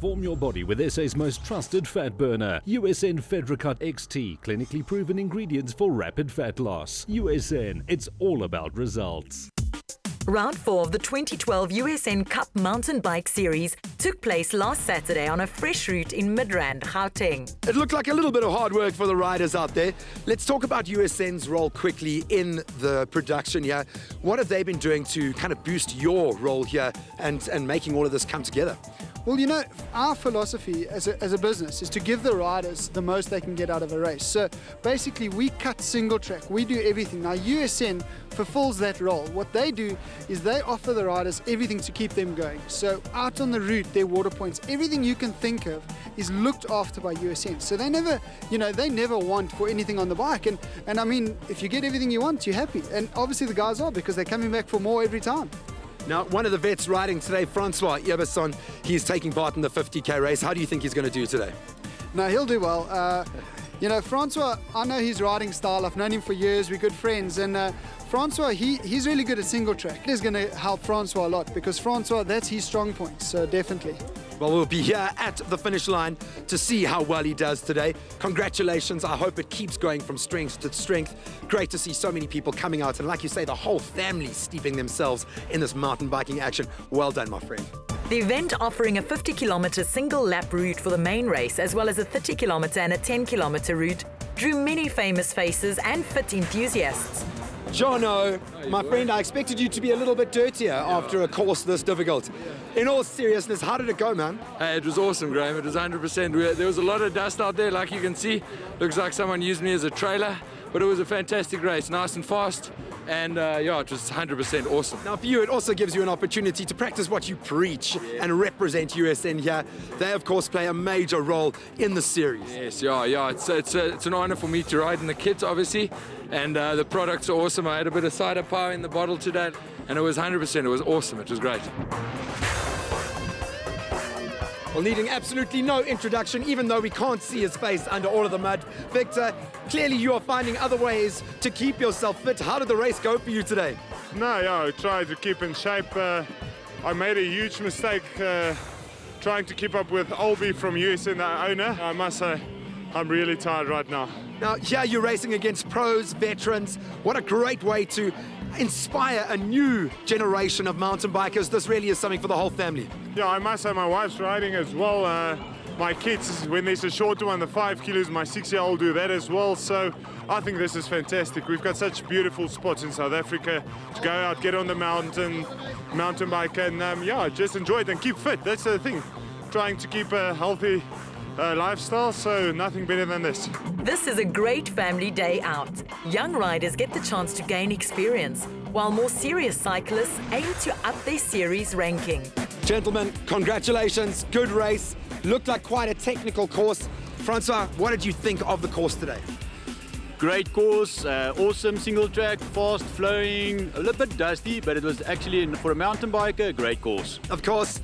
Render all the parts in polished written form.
Transform your body with SA's most trusted fat burner. USN Fedricut XT, clinically proven ingredients for rapid fat loss. USN, it's all about results. Round 4 of the 2012 USN Cup mountain bike series took place last Saturday on a fresh route in Midrand, Gauteng. It looked like a little bit of hard work for the riders out there. Let's talk about USN's role quickly in the production here. What have they been doing to kind of boost your role here and making all of this come together? Well, you know, our philosophy as a business is to give the riders the most they can get out of a race. So basically, we cut single track. We do everything. Now, USN fulfills that role. What they do is they offer the riders everything to keep them going. So out on the route, their water points, everything you can think of is looked after by USN. So they never, they never want for anything on the bike. And I mean, if you get everything you want, you're happy. And obviously the guys are, because they're coming back for more every time. Now, one of the vets riding today, Francois Eberson, he's taking part in the 50K race. How do you think he's going to do today? No, he'll do well. Francois, I know his riding style. I've known him for years. We're good friends. And Francois, he's really good at single track. He's going to help Francois a lot, because Francois, that's his strong point. So definitely. Well, we'll be here at the finish line to see how well he does today. Congratulations. I hope it keeps going from strength to strength. Great to see so many people coming out. And like you say, the whole family steeping themselves in this mountain biking action. Well done, my friend. The event, offering a 50-kilometre single lap route for the main race, as well as a 30-kilometre and a 10-kilometre route, drew many famous faces and fit enthusiasts. Jono, my friend, I expected you to be a little bit dirtier after a course this difficult. In all seriousness, how did it go, man? It was awesome, Graeme. It was 100%. There was a lot of dust out there, like you can see. Looks like someone used me as a trailer, but it was a fantastic race, nice and fast. And yeah, it was 100% awesome. Now for you, it also gives you an opportunity to practice what you preach and represent USN here. They, of course, play a major role in the series. Yes, yeah. It's an honor for me to ride in the kit, obviously. And the products are awesome. I had a bit of cider power in the bottle today, and it was 100%. It was awesome. It was great. Well, needing absolutely no introduction, even though we can't see his face under all of the mud. Victor, clearly you are finding other ways to keep yourself fit. How did the race go for you today? I tried to keep in shape. I made a huge mistake trying to keep up with Olby from USN, the owner. I must say, I'm really tired right now. Now, here you're racing against pros, veterans. What a great way to inspire a new generation of mountain bikers. This really is something for the whole family. Yeah, I must say my wife's riding as well. My kids, when there's a shorter one, the 5 kilos, my 6-year-old do that as well. So I think this is fantastic. We've got such beautiful spots in South Africa to go out, get on the mountain bike, and just enjoy it and keep fit. That's the thing. Trying to keep a healthy lifestyle, so nothing better than this. This is a great family day out. Young riders get the chance to gain experience, while more serious cyclists aim to up their series ranking. Gentlemen, congratulations. Good race. Looked like quite a technical course. Francois, what did you think of the course today? Great course, awesome single track, fast flowing, a little bit dusty, but it was actually, for a mountain biker, a great course. Of course,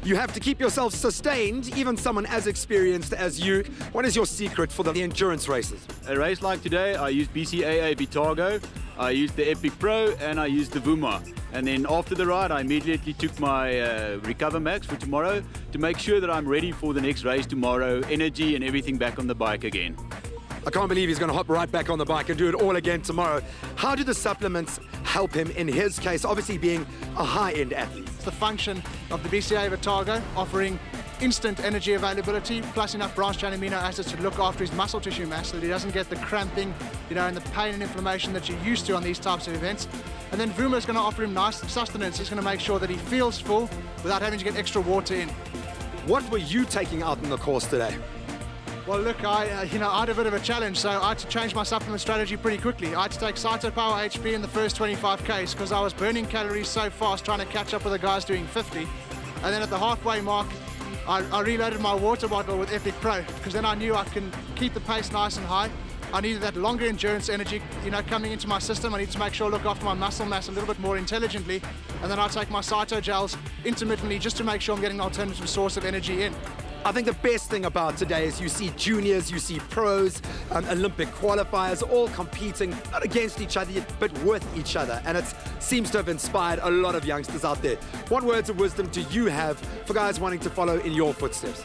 you have to keep yourself sustained, even someone as experienced as you. What is your secret for the endurance races? A race like today, I used BCAA Vitago, I used the Epic Pro, and I used the Vuma. And then after the ride, I immediately took my Recover Max for tomorrow to make sure that I'm ready for the next race tomorrow, energy and everything back on the bike again. I can't believe he's going to hop right back on the bike and do it all again tomorrow. How do the supplements help him in his case, obviously being a high-end athlete? It's the function of the BCAA Vitago, offering instant energy availability, plus enough branched-chain amino acids to look after his muscle tissue mass so that he doesn't get the cramping, and the pain and inflammation that you're used to on these types of events. And then Vuma is going to offer him nice sustenance. He's going to make sure that he feels full without having to get extra water in. What were you taking out in the course today? Well, look, I had a bit of a challenge, so I had to change my supplement strategy pretty quickly. I had to take Cyto Power HP in the first 25Ks because I was burning calories so fast trying to catch up with the guys doing 50. And then at the halfway mark, I reloaded my water bottle with Epic Pro because then I knew I can keep the pace nice and high. I needed that longer endurance energy, coming into my system. I need to make sure I look after my muscle mass a little bit more intelligently. And then I take my Cyto gels intermittently just to make sure I'm getting an alternative source of energy in. I think the best thing about today is you see juniors, you see pros, Olympic qualifiers all competing, not against each other, but with each other. And it seems to have inspired a lot of youngsters out there. What words of wisdom do you have for guys wanting to follow in your footsteps?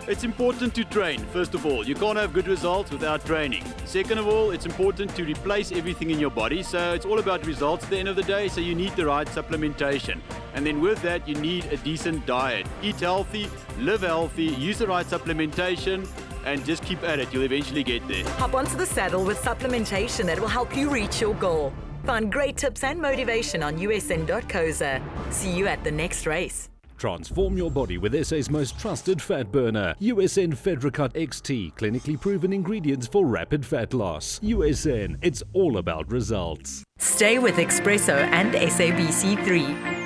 It's important to train, first of all. You can't have good results without training. Second of all, it's important to replace everything in your body. So it's all about results at the end of the day. So you need the right supplementation. And then with that, you need a decent diet. Eat healthy, live healthy, use the right supplementation, and just keep at it. You'll eventually get there. Hop onto the saddle with supplementation that will help you reach your goal. Find great tips and motivation on usn.coza. See you at the next race. Transform your body with SA's most trusted fat burner. USN Fedricut XT, clinically proven ingredients for rapid fat loss. USN, it's all about results. Stay with Espresso and SABC3.